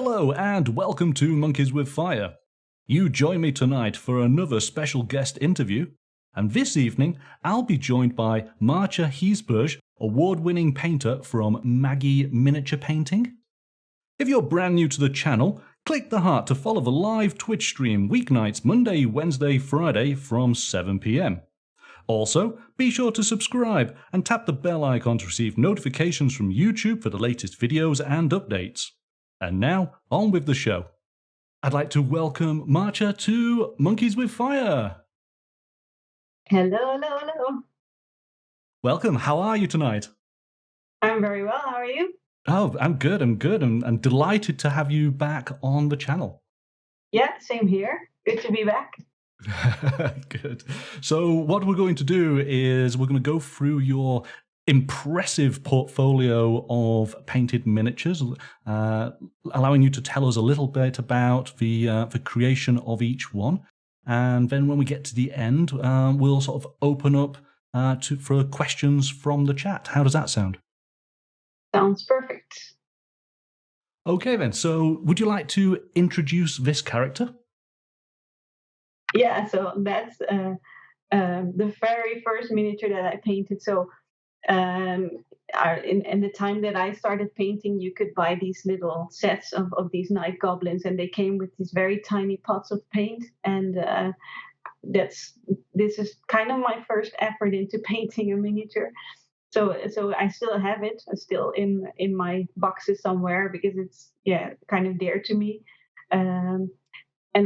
Hello and welcome to Monkeys with Fire. You join me tonight for another special guest interview, and this evening I'll be joined by Maartje Giesbers, award-winning painter from Magie miniature painting. If you're brand new to the channel, click the heart to follow the live Twitch stream weeknights Monday, Wednesday, Friday from 7 PM. Also, be sure to subscribe and tap the bell icon to receive notifications from YouTube for the latest videos and updates. And now, on with the show. I'd like to welcome Maartje to Monkeys with Fire. Hello. Welcome. How are you tonight? I'm very well. How are you? Oh, I'm good. I'm delighted to have you back on the channel. Yeah, same here. Good to be back. Good. So what we're going to do is we're going to go through your impressive portfolio of painted miniatures, allowing you to tell us a little bit about the creation of each one. And then when we get to the end, we'll sort of open up for questions from the chat. How does that sound? Sounds perfect. Okay then, so would you like to introduce this character? Yeah, so that's the very first miniature that I painted. So in the time that I started painting, you could buy these little sets of these night goblins, and they came with these very tiny pots of paint. And this is kind of my first effort into painting a miniature. So I still have it. It's still in my boxes somewhere because it's kind of dear to me. And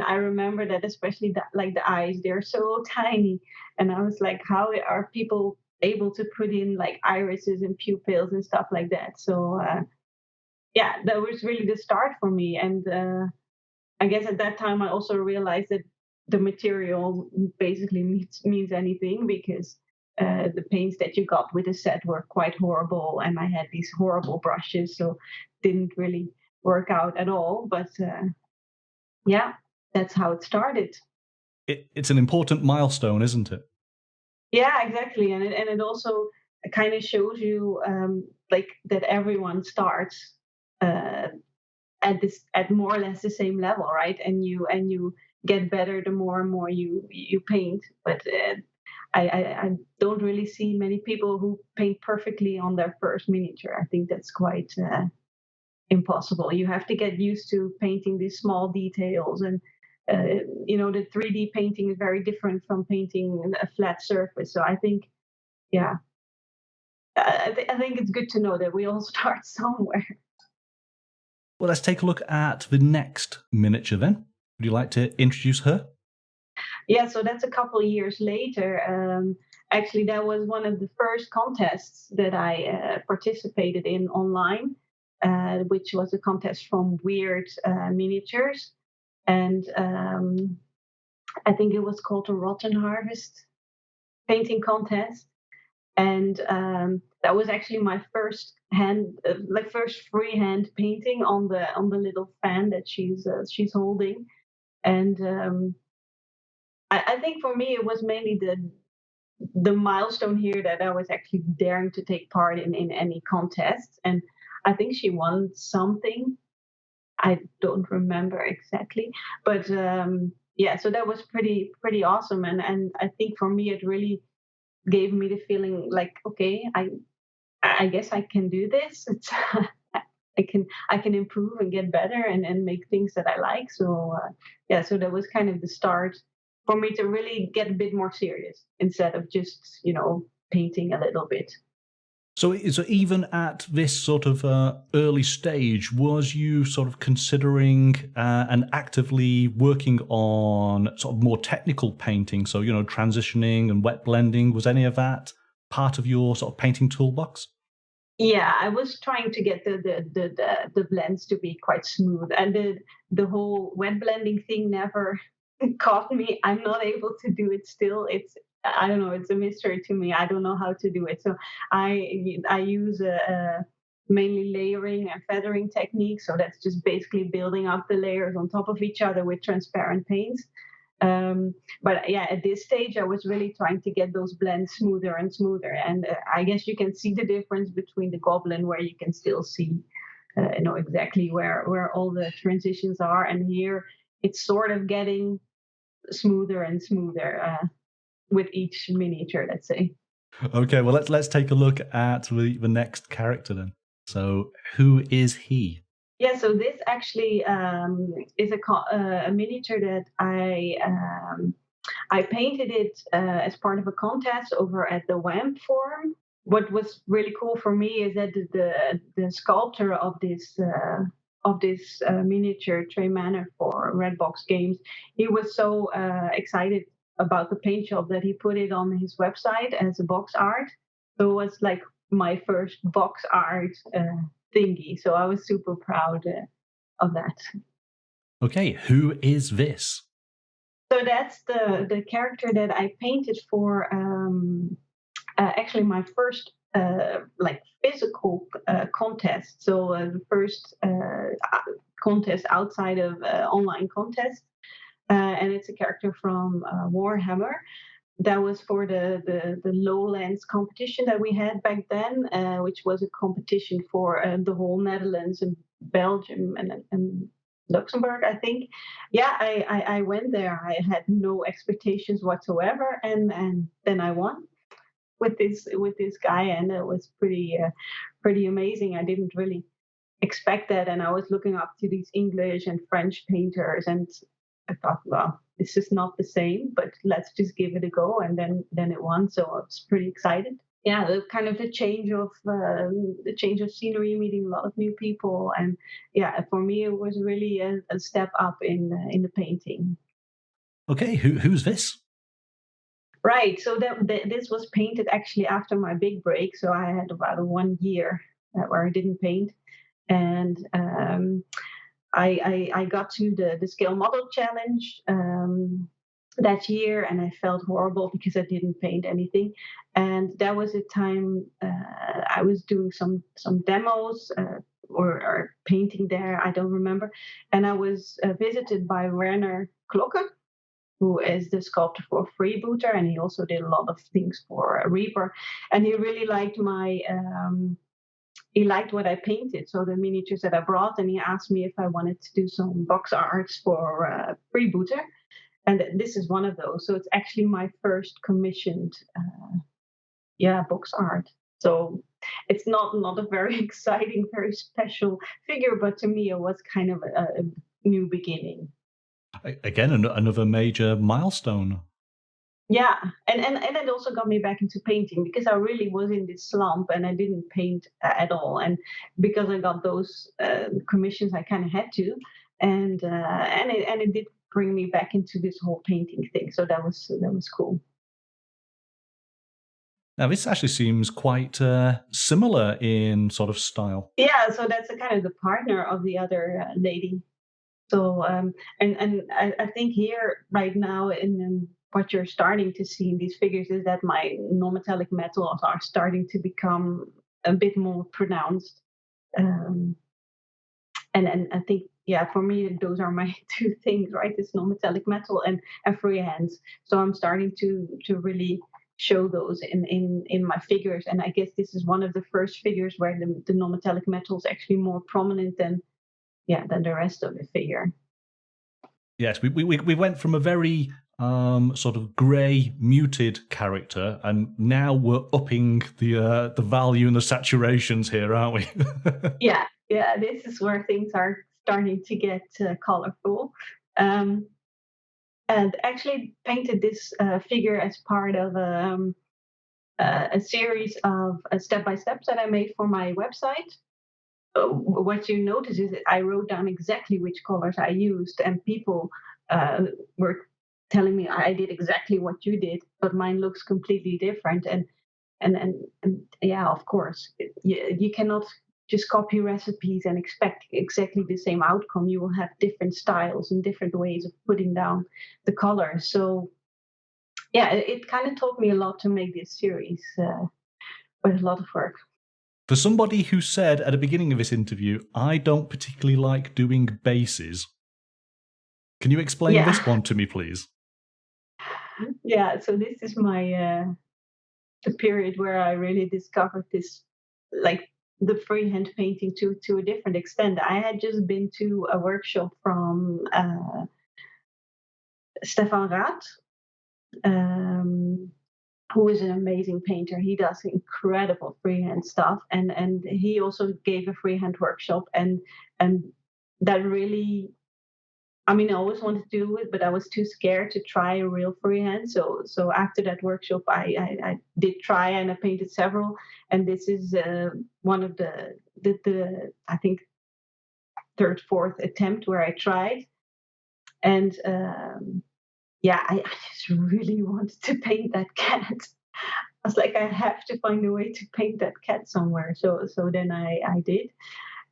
I remember that, especially the eyes, they're so tiny. And I was like, how are people able to put in like irises and pupils and stuff like that? So that was really the start for me. And I guess at that time I also realized that the material basically means anything, because the paints that you got with the set were quite horrible, and I had these horrible brushes, so didn't really work out at all. But that's how it started. It's an important milestone, isn't it? Yeah, exactly. And it also kind of shows you like that everyone starts at more or less the same level, right? And you get better the more and more you paint. But I don't really see many people who paint perfectly on their first miniature. I think that's quite impossible. You have to get used to painting these small details, and the 3D painting is very different from painting a flat surface. So I think, I think it's good to know that we all start somewhere. Well, let's take a look at the next miniature then. Would you like to introduce her? Yeah, so that's a couple of years later. Actually, that was one of the first contests that I participated in online, which was a contest from Weird Miniatures. And I think it was called the Rotten Harvest painting contest. And that was actually my first first freehand painting on the little fan that she's holding. And I think for me it was mainly the milestone here that I was actually daring to take part in any contest. And I think she won something. I don't remember exactly, but so that was pretty awesome. And I think for me it really gave me the feeling like, okay, I guess I can do this. It's I can improve and get better and make things that I like. So so that was kind of the start for me to really get a bit more serious instead of just painting a little bit. So even at this sort of early stage, was you sort of considering and actively working on sort of more technical painting? So, transitioning and wet blending, was any of that part of your sort of painting toolbox? Yeah, I was trying to get the blends to be quite smooth, and the whole wet blending thing never caught me. I'm not able to do it still. I don't know. It's a mystery to me. I don't know how to do it. So I use mainly layering and feathering techniques. So that's just basically building up the layers on top of each other with transparent paints. But at this stage, I was really trying to get those blends smoother and smoother. And I guess you can see the difference between the goblin, where you can still see know exactly where all the transitions are. And here it's sort of getting smoother and smoother with each miniature, let's say. Okay, well let's take a look at the next character then. So who is he? Yeah, so this actually is a miniature that I painted it as part of a contest over at the WAMP forum. What was really cool for me is that the sculptor of this miniature, Trey Manor for Redbox Games, he was so excited about the paint job that he put it on his website as a box art. So it was like my first box art thingy. So I was super proud of that. Okay, who is this? So that's the character that I painted for actually my first like physical contest. So the first contest outside of online contest, and it's a character from Warhammer. That was for the Lowlands competition that we had back then, which was a competition for the whole Netherlands and Belgium and Luxembourg, I think. Yeah, I went there. I had no expectations whatsoever, and then I won with this guy, and it was pretty amazing. I didn't really expect that, and I was looking up to these English and French painters, and I thought, well, this is not the same, but let's just give it a go. And then it won, so I was pretty excited. Yeah, the change of scenery, meeting a lot of new people, and yeah, for me it was really a step up in the painting. Okay, who's this? Right. So this was painted actually after my big break. So I had about 1 year where I didn't paint, and I got to the scale model challenge that year, and I felt horrible because I didn't paint anything. And that was a time I was doing some demos. Or painting there, I don't remember. And I was visited by Werner Klokke, who is the sculptor for Freebooter, and he also did a lot of things for Reaper. And he really liked he liked what I painted, so the miniatures that I brought, and he asked me if I wanted to do some box arts for Freebooter. And this is one of those. So it's actually my first commissioned, box art. So it's not a very exciting, very special figure, but to me it was kind of a new beginning. Again, another major milestone. Yeah, and it also got me back into painting because I really was in this slump and I didn't paint at all. And because I got those commissions, I kind of had to, and it did bring me back into this whole painting thing. So that was cool. Now, this actually seems quite similar in sort of style. Yeah, so that's kind of the partner of the other lady. So and I think here right now in what you're starting to see in these figures is that my non-metallic metals are starting to become a bit more pronounced. Um, and I think, yeah, for me those are my two things, right? It's non-metallic metal and freehands. So I'm starting to really show those in my figures, and I guess this is one of the first figures where the non-metallic metal is actually more prominent than the rest of the figure. Yes, we went from a very sort of grey, muted character, and now we're upping the value and the saturations here, aren't we? Yeah, this is where things are starting to get colorful. And actually painted this figure as part of a series of step-by-steps that I made for my website. What you notice is that I wrote down exactly which colors I used, and people were telling me I did exactly what you did, but mine looks completely different. And yeah, of course, you cannot just copy recipes and expect exactly the same outcome. You will have different styles and different ways of putting down the colors. So yeah, it kind of taught me a lot to make this series, but a lot of work. For somebody who said at the beginning of this interview, I don't particularly like doing bases, can you explain this one to me, please? Yeah, so this is my the period where I really discovered this, like the freehand painting to a different extent. I had just been to a workshop from Stefan Rath, who is an amazing painter. He does incredible freehand stuff, and he also gave a freehand workshop, and that really. I mean, I always wanted to do it, but I was too scared to try a real freehand. So after that workshop, I did try, and I painted several. And this is one of the I think third, fourth attempt where I tried. And yeah, I just really wanted to paint that cat. I was like, I have to find a way to paint that cat somewhere. So then I did,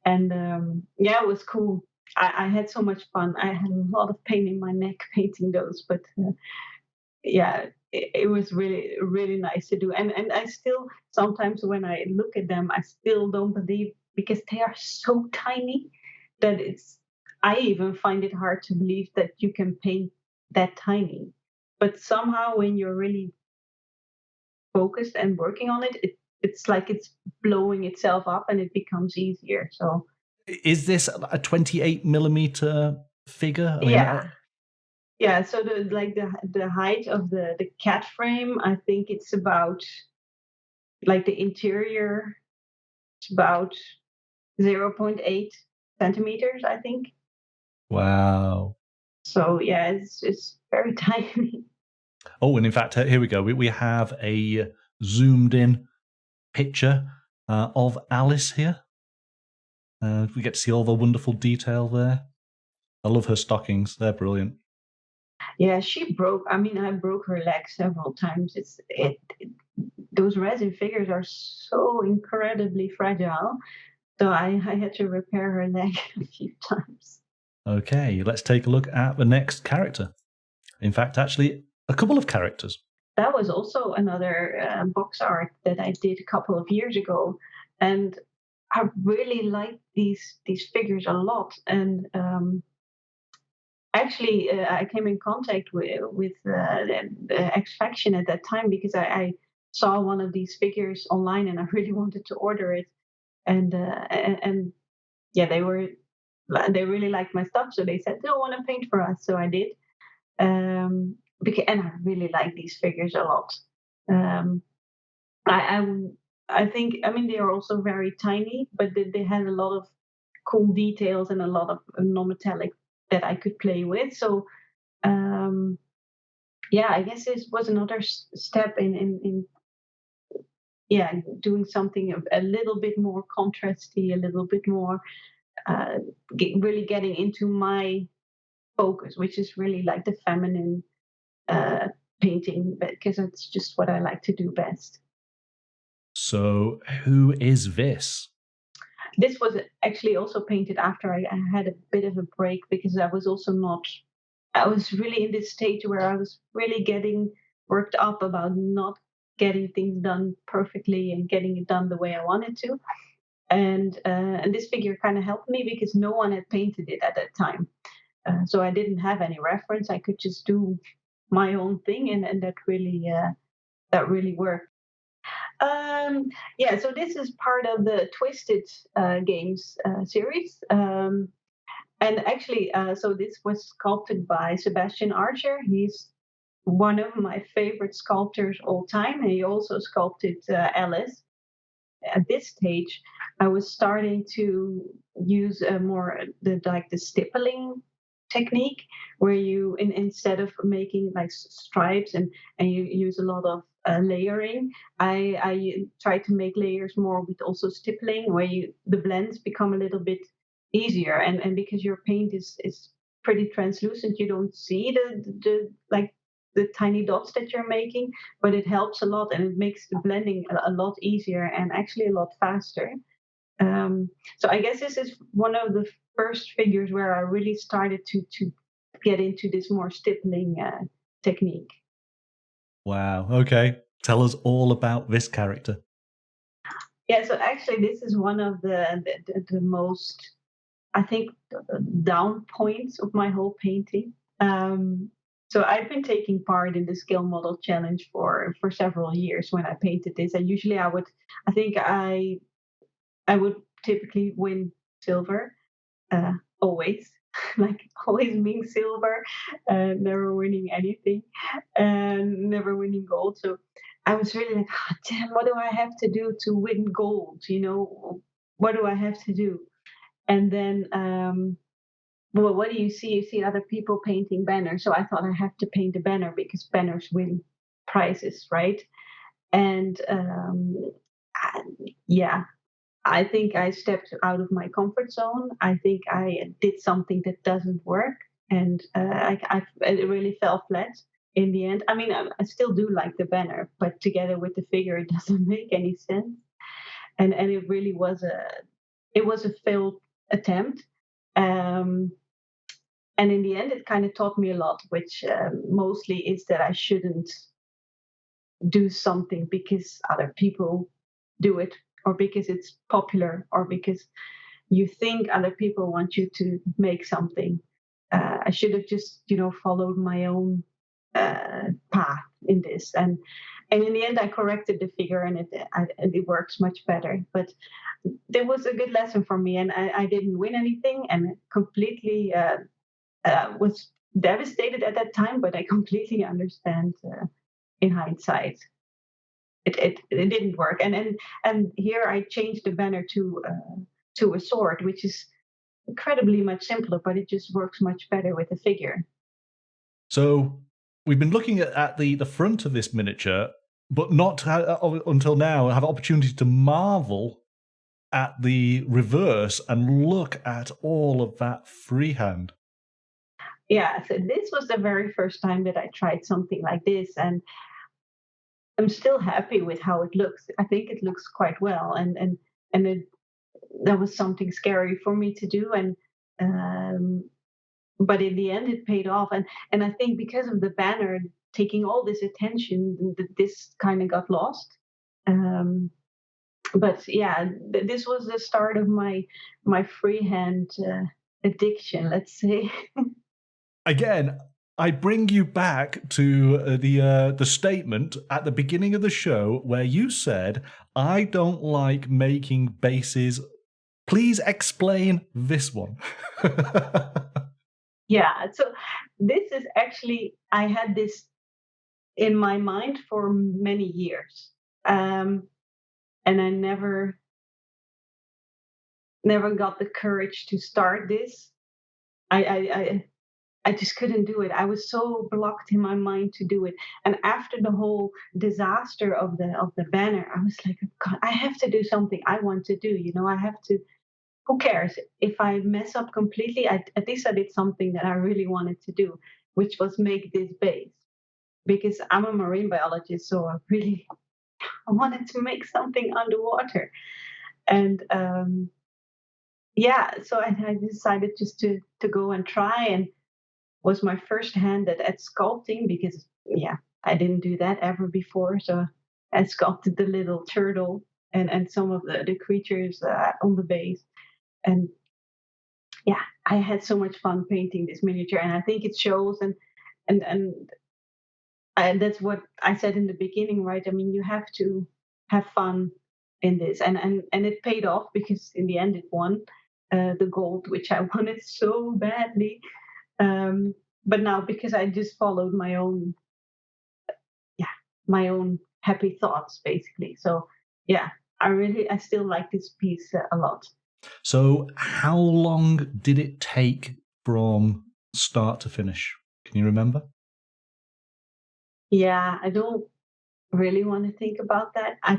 and yeah, it was cool. I had so much fun. I had a lot of pain in my neck painting those, but yeah, it was really nice to do. And I still sometimes when I look at them, I still don't believe because they are so tiny that it's. I even find it hard to believe that you can paint that tiny. But somehow, when you're really focused and working on it, it's like it's blowing itself up and it becomes easier. So is this a 28mm figure? I mean, yeah. So the height of the cat frame, I think it's about like the interior, it's about 0.8 centimeters, I think. wow. So yeah, it's very tiny. Oh, and in fact, here we go. We have a zoomed in picture of Alice here. We get to see all the wonderful detail there. I love her stockings. They're brilliant. Yeah, she broke. I mean, I broke her leg several times. Those resin figures are so incredibly fragile. So I had to repair her leg a few times. Okay, let's take a look at the next character. In fact, actually, a couple of characters. That was also another box art that I did a couple of years ago, and I really liked these figures a lot. And actually, I came in contact with the X Faction at that time because I saw one of these figures online and I really wanted to order it. And yeah, they really liked my stuff, so they said, "Do you want to paint for us?" So I did. And I really like these figures a lot. Um, I, I think, I mean, they are also very tiny, but they had a lot of cool details and a lot of non-metallic that I could play with. So yeah, I guess this was another step in yeah, doing something a little bit more contrasty, a little bit more really getting into my focus, which is really like the feminine painting, because it's just what I like to do best. So, who is this? This was actually also painted after I had a bit of a break because I was also not. I was really in this stage where I was really getting worked up about not getting things done perfectly and getting it done the way I wanted to. And this figure kind of helped me because no one had painted it at that time. So I didn't have any reference. I could just do my own thing, and that really worked. Yeah, so this is part of the Twisted Games series. And actually, so this was sculpted by Sebastian Archer. He's one of my favorite sculptors all time. He also sculpted Alice. At this stage, I was starting to use more the stippling technique, where you instead of making like stripes and you use a lot of layering, I try to make layers more with also stippling, where the blends become a little bit easier, and because your paint is pretty translucent, you don't see the like the tiny dots that you're making, but it helps a lot and it makes the blending a lot easier and actually a lot faster. So I guess this is one of the first figures where I really started to get into this more stippling technique. Wow. Okay. Tell us all about this character. Yeah, so actually this is one of the most, I think, down points of my whole painting. So I've been taking part in the skill model challenge for several years when I painted this. And usually I think I I would typically win silver, always, like always being silver, never winning anything, and never winning gold. So I was really like, oh, damn, what do I have to do to win gold? What do I have to do? And then, well, what do you see? You see other people painting banners. So I thought I have to paint a banner because banners win prizes, right? And I, yeah, I think I stepped out of my comfort zone. I think I did something that doesn't work, and it really fell flat in the end. I mean, I still do like the banner, but together with the figure, it doesn't make any sense. And it really was a failed attempt. Um, and in the end, it kind of taught me a lot, which mostly is that I shouldn't do something because other people do it, or because it's popular, or because you think other people want you to make something. I should have just, followed my own path in this, and in the end, I corrected the figure, and it works much better. But there was a good lesson for me, and I didn't win anything, and completely was devastated at that time. But I completely understand in hindsight. It didn't work, and here I changed the banner to a sword, which is incredibly much simpler, but it just works much better with the figure. So we've been looking at the front of this miniature, but not until now have opportunity to marvel at the reverse and look at all of that freehand. Yeah, so this was the very first time that I tried something like this, and I'm still happy with how it looks. I think it looks quite well, and that was something scary for me to do, and but in the end, it paid off, and I think because of the banner taking all this attention, this kind of got lost. Um, but yeah, this was the start of my freehand addiction, let's say. Again, I bring you back to the statement at the beginning of the show where you said, "I don't like making bases. Please explain this one." Yeah, so this is actually, I had this in my mind for many years, and I never got the courage to start this. I just couldn't do it. I was so blocked in my mind to do it. And after the whole disaster of the banner, I was like, God, I have to do something I want to do. I have to. Who cares if I mess up completely? At least I did something that I really wanted to do, which was make this base. Because I'm a marine biologist, so I wanted to make something underwater. And yeah, so I decided just to go and try, and was my first hand at sculpting, because yeah, I didn't do that ever before. So I sculpted the little turtle and some of the creatures on the base, and yeah, I had so much fun painting this miniature, and I think it shows. And that's what I said in the beginning, right? I mean, you have to have fun in this, and it paid off, because in the end it won the gold, which I wanted so badly. Um, but now, because I just followed yeah, my own happy thoughts, basically. So yeah, I still like this piece a lot. So, how long did it take from start to finish? Can you remember? Yeah, I don't really want to think about that. I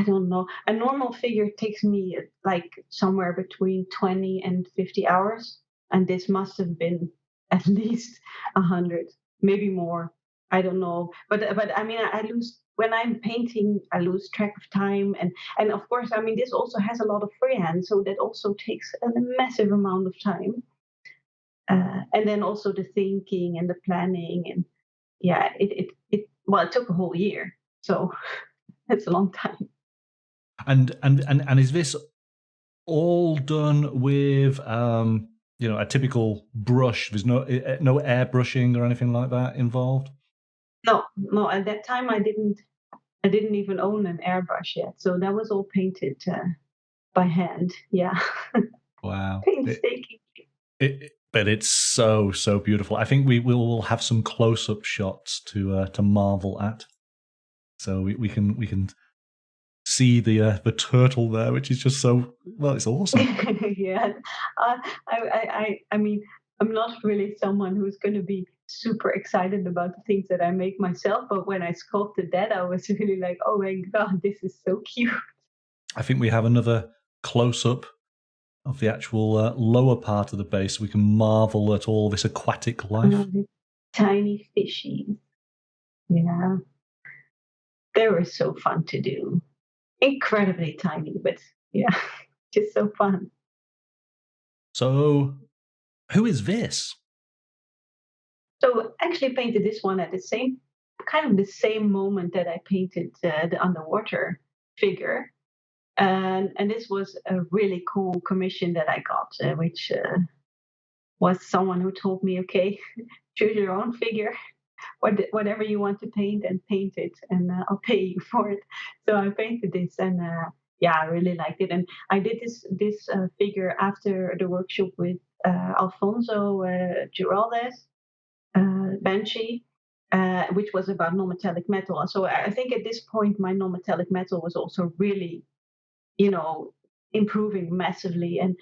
don't know. A normal figure takes me like somewhere between 20 and 50 hours. And this must have been at least 100, maybe more. I don't know. But I mean, I lose when I'm painting, I lose track of time. And of course, I mean, this also has a lot of freehand. So that also takes a massive amount of time. And then also the thinking and the planning. And yeah, well, it took a whole year. So it's a long time. And is this all done with a typical brush? There's no airbrushing or anything like that involved? No, at that time I didn't even own an airbrush yet. So that was all painted by hand. Yeah. Wow. Painstaking. But it's so beautiful. I think we will have some close-up shots to marvel at. So we can see the turtle there, which is just so well. It's awesome. Yeah. I mean, I'm not really someone who's going to be super excited about the things that I make myself, but when I sculpted that, I was really like, oh my god, this is so cute. I think we have another close-up of the actual lower part of the base. We can marvel at all this aquatic life. Tiny fishies. Yeah. They were so fun to do. Incredibly tiny, but yeah, just so fun. So, who is this? So I actually painted this one at the same moment that I painted the underwater figure. And this was a really cool commission that I got, which was someone who told me, okay, choose your own figure, whatever you want to paint, and paint it, and I'll pay you for it. So I painted this, and yeah, I really liked it. And I did this figure after the workshop with Alfonso Giraldes, Banshee. Which was about non-metallic metal. And so I think at this point, my non-metallic metal was also really, improving massively, and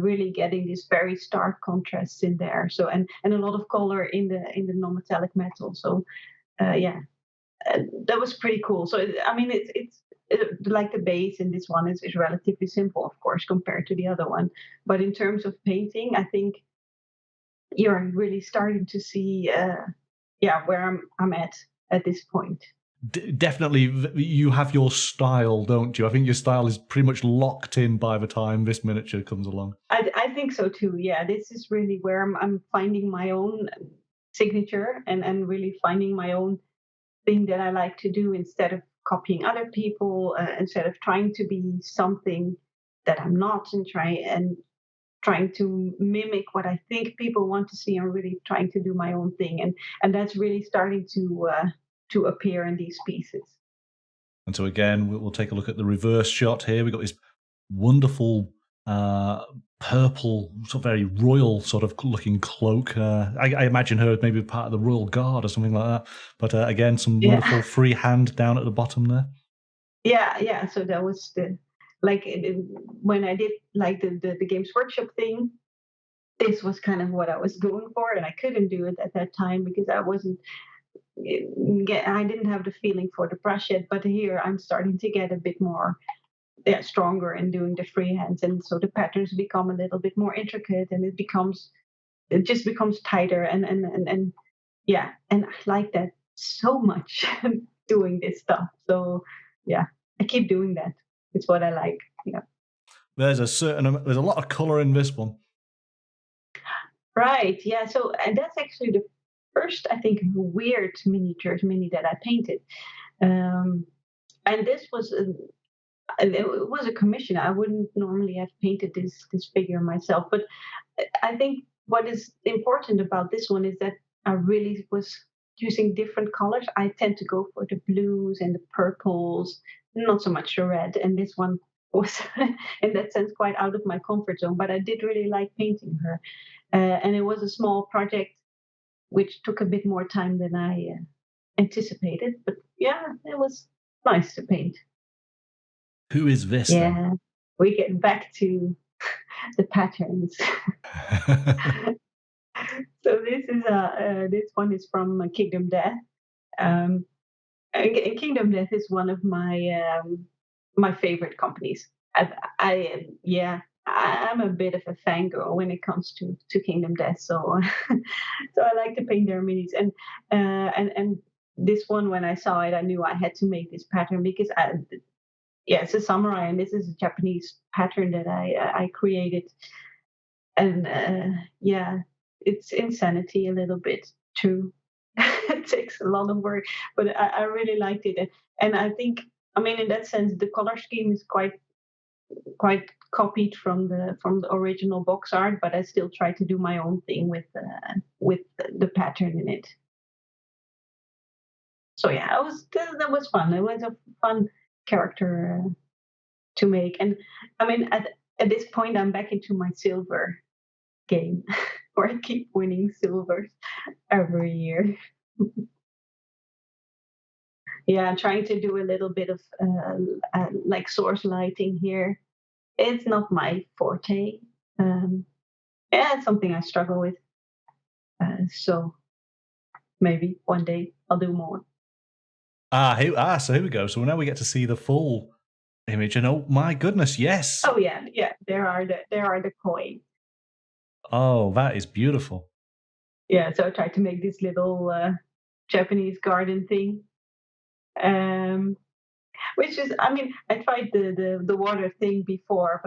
really getting these very stark contrasts in there. So and a lot of color in the non-metallic metal. So yeah, that was pretty cool. So I mean, it's like the base in this one is relatively simple, of course, compared to the other one. But in terms of painting, I think you're really starting to see, yeah, where I'm at this point. Definitely, you have your style, don't you? I think your style is pretty much locked in by the time this miniature comes along. I think so too. Yeah, this is really where I'm finding my own signature, and really finding my own thing that I like to do, instead of copying other people, instead of trying to be something that I'm not, and trying to mimic what I think people want to see. I'm really trying to do my own thing, and that's really starting to appear in these pieces. And so again, we'll take a look at the reverse shot here. We've got this wonderful purple, sort of very royal sort of looking cloak. I imagine her maybe part of the Royal Guard or something like that. But again, some wonderful free hand down at the bottom there. Yeah. So that was when I did like the Games Workshop thing. This was kind of what I was going for, and I couldn't do it at that time because I didn't have the feeling for the brush yet. But here I'm starting to get a bit more stronger in doing the freehands, and so the patterns become a little bit more intricate, and it just becomes tighter, and yeah, and I like that so much. Doing this stuff. So yeah, I keep doing that. It's what I like. Yeah. There's a lot of color in this one. Right. Yeah. So, and that's actually the first, I think, weird mini that I painted. And this was it was a commission. I wouldn't normally have painted this figure myself, but I think what is important about this one is that I really was using different colors. I tend to go for the blues and the purples, not so much the red. And this one was, in that sense, quite out of my comfort zone. But I did really like painting her, and it was a small project, which took a bit more time than I anticipated. But yeah, it was nice to paint. Who is this? Yeah, then? we get back to the patterns. So this one is from Kingdom Death. Um, and Kingdom Death is one of my favorite companies. Yeah, I'm a bit of a fangirl when it comes to Kingdom Death. So so I like to paint their minis, and this one, when I saw it, I knew I had to make this pattern because yeah, it's a samurai, and this is a Japanese pattern that I created, and yeah, it's insanity a little bit too. It takes a lot of work, but I really liked it, and I think, I mean, in that sense, the color scheme is quite copied from the original box art, but I still try to do my own thing with the pattern in it. So yeah, that was fun. It was a fun character to make. And I mean, at this point, I'm back into my silver game, where I keep winning silvers every year. Yeah, trying to do a little bit of like source lighting here. It's not my forte. Yeah, it's something I struggle with. So maybe one day I'll do more. So here we go. So now we get to see the full image, and oh my goodness, yes. Oh yeah. There are the coins. Oh, that is beautiful. Yeah, so I tried to make this little Japanese garden thing. Which is, I mean, I tried the water thing before,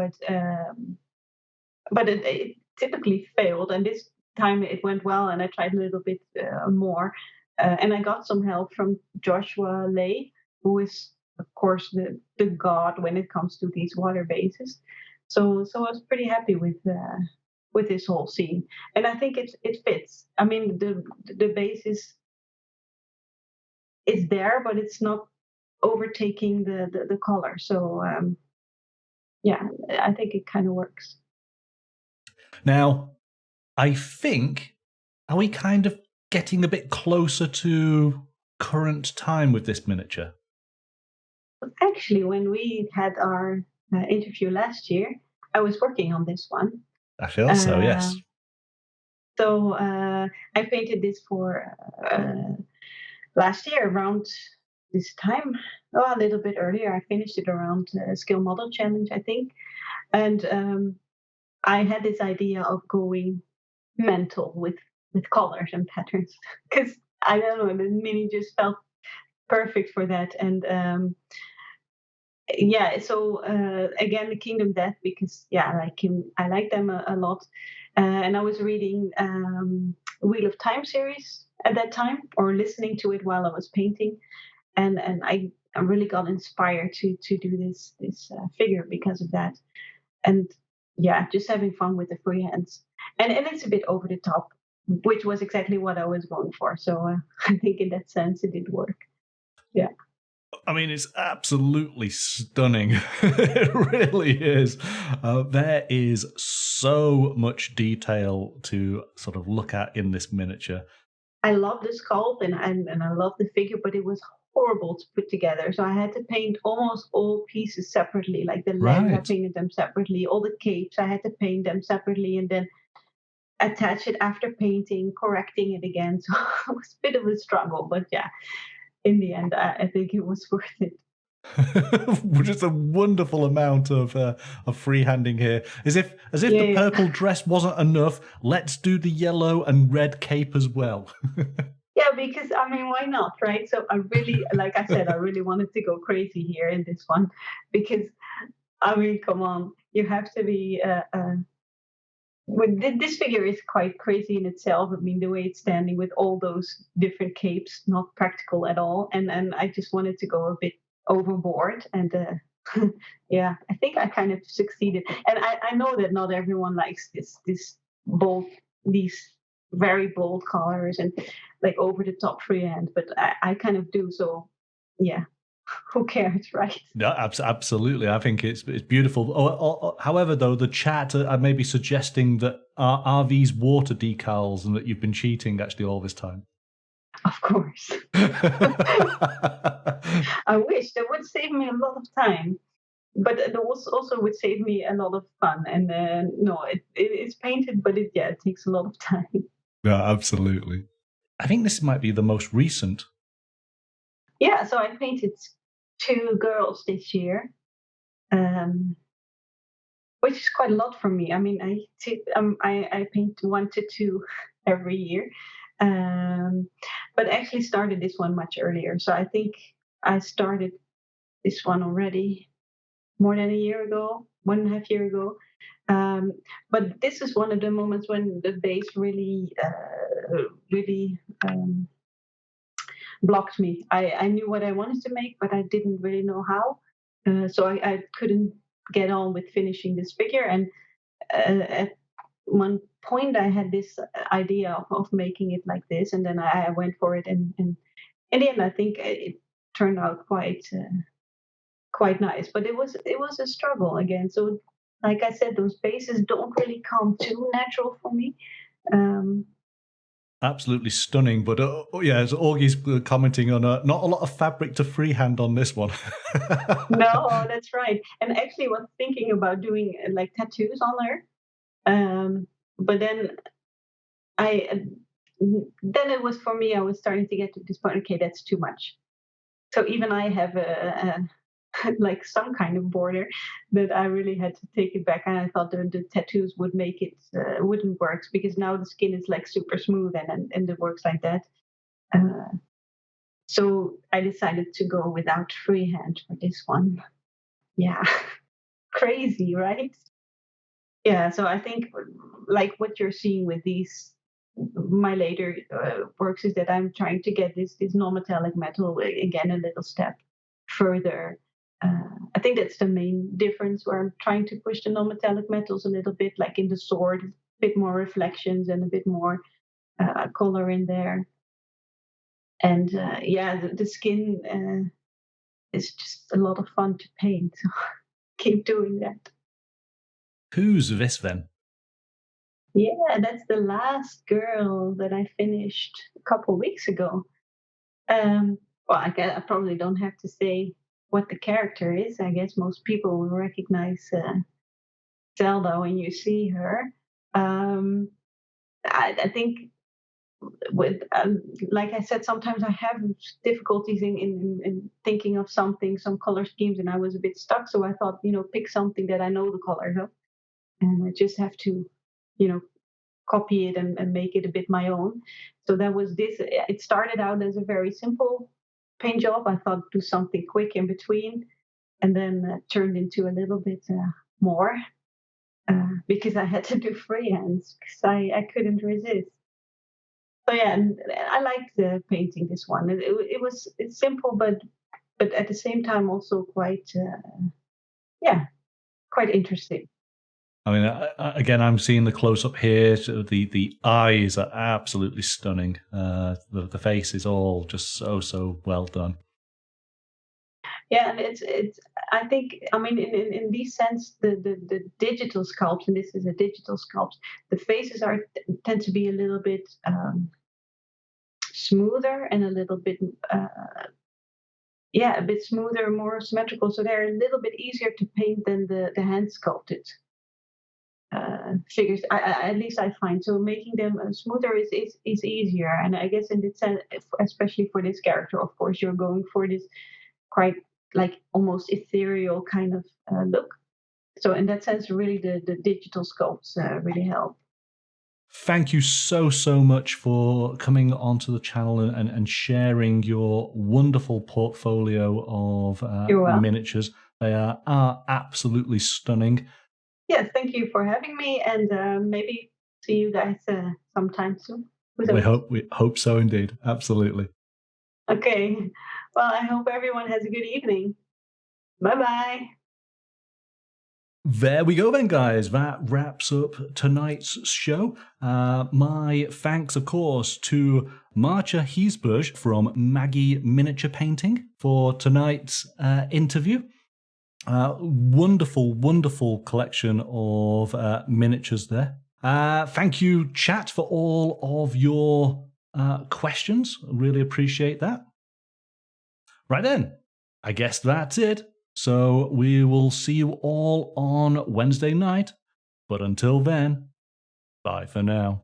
but it typically failed, and this time it went well, and I tried a little bit more, and I got some help from Joshua Lay, who is of course the god when it comes to these water bases. So I was pretty happy with this whole scene, and I think it fits. I mean, the base is there, but it's not overtaking the color. So yeah, I think it kind of works. Now, I think, are we kind of getting a bit closer to current time with this miniature? Actually, when we had our interview last year, I was working on this one. I feel so, yes. So I painted this for last year around this time. Oh, a little bit earlier. I finished it around Skill Model Challenge, I think. And I had this idea of going mental with colors and patterns, because I don't know, the mini just felt perfect for that. And yeah, so again, the Kingdom Death, because yeah, I like them a lot. And I was reading Wheel of Time series at that time, or listening to it while I was painting, and I really got inspired to do this figure because of that. And yeah, just having fun with the freehands, and it's a bit over the top, which was exactly what I was going for. So I think in that sense it did work. Yeah. I mean, it's absolutely stunning. It really is. There is so much detail to sort of look at in this miniature. I love the sculpt and I love the figure, but it was horrible to put together. So I had to paint almost all pieces separately, like the legs, I painted them separately. All the capes, I had to paint them separately, and then attach it after painting, correcting it again. So it was a bit of a struggle, but yeah, in the end, I think it was worth it. Just a wonderful amount of freehanding here. As if the purple dress wasn't enough, let's do the yellow and red cape as well. Yeah, because I mean, why not, right? So I really, like I said, I really wanted to go crazy here in this one, because I mean, come on, you have to be. This figure is quite crazy in itself. I mean, the way it's standing with all those different capes, not practical at all. And I just wanted to go a bit overboard. And yeah, I think I kind of succeeded. And I know that not everyone likes this bold, these very bold colors and like over the top freehand, but I kind of do. So yeah, who cares, right? Yeah, absolutely. I think it's beautiful. However, though, the chat are maybe suggesting that are these water decals and that you've been cheating actually all this time? Of course. I wish that would save me a lot of time, but it also would save me a lot of fun. And no, it's painted, but it takes a lot of time. Yeah, absolutely. I think this might be the most recent. Yeah, so I painted 2 girls this year, which is quite a lot for me. I mean, I paint 1 to 2 every year, but actually started this one much earlier. So I think I started this one already more than a year ago, 1.5 years ago. But this is one of the moments when the base really blocked me. I knew what I wanted to make, but I didn't really know how. So I couldn't get on with finishing this figure. And at one point, I had this idea of making it like this, and then I went for it. And in the end, I think it turned out quite nice. But it was a struggle again. So like I said, those bases don't really come too natural for me. Absolutely stunning, but yeah, as Augie's commenting on not a lot of fabric to freehand on this one. No, that's right. And actually, was thinking about doing like tattoos on her, but then I then it was for me. I was starting to get to this point. Okay, that's too much. So even I have a like some kind of border that I really had to take it back. And I thought the tattoos would make it wouldn't work because now the skin is like super smooth and it works like that. Uh, so I decided to go without freehand for this one. Yeah, crazy, right? Yeah. So I think like what you're seeing with these my later works is that I'm trying to get this non-metallic metal again a little step further. I think that's the main difference where I'm trying to push the non-metallic metals a little bit, like in the sword, a bit more reflections and a bit more color in there. And yeah, the skin is just a lot of fun to paint. So keep doing that. Who's this then? Yeah, that's the last girl that I finished a couple weeks ago. Well, I probably don't have to say what the character is. I guess most people will recognize Zelda when you see her. Um, I think with like I said, sometimes I have difficulties in thinking of something, some color schemes, and I was a bit stuck. So I thought, pick something that I know the colors of, and I just have to, you know, copy it and make it a bit my own. So that was this. It started out as a very simple paint job. I thought do something quick in between, and then turned into a little bit more because I had to do freehands because I couldn't resist. So yeah, and I liked painting this one. It's simple, but at the same time also quite yeah, quite interesting. I mean, again, I'm seeing the close up here. So the eyes are absolutely stunning. The face is all just so well done. Yeah, and it's. I think I mean in this sense the digital sculpts, and this is a digital sculpt. The faces tend to be a little bit smoother and a little bit yeah, a bit smoother, more symmetrical. So they're a little bit easier to paint than the hand sculpted figures. At least I find so making them smoother is easier. And I guess in this sense, especially for this character, of course, you're going for this quite like almost ethereal kind of look. So in that sense, really the digital sculpts really help. Thank you so much for coming onto the channel and sharing your wonderful portfolio of You're welcome. miniatures. They are absolutely stunning. Yes, thank you for having me, and maybe see you guys sometime soon. We hope so indeed. Absolutely. Okay. Well, I hope everyone has a good evening. Bye-bye. There we go then, guys. That wraps up tonight's show. My thanks, of course, to Maartje Giesbers from Magie Miniature Painting for tonight's interview. Wonderful collection of miniatures there. Thank you, chat, for all of your questions. Really appreciate that. Right then, I guess that's it. So we will see you all on Wednesday night. But until then, bye for now.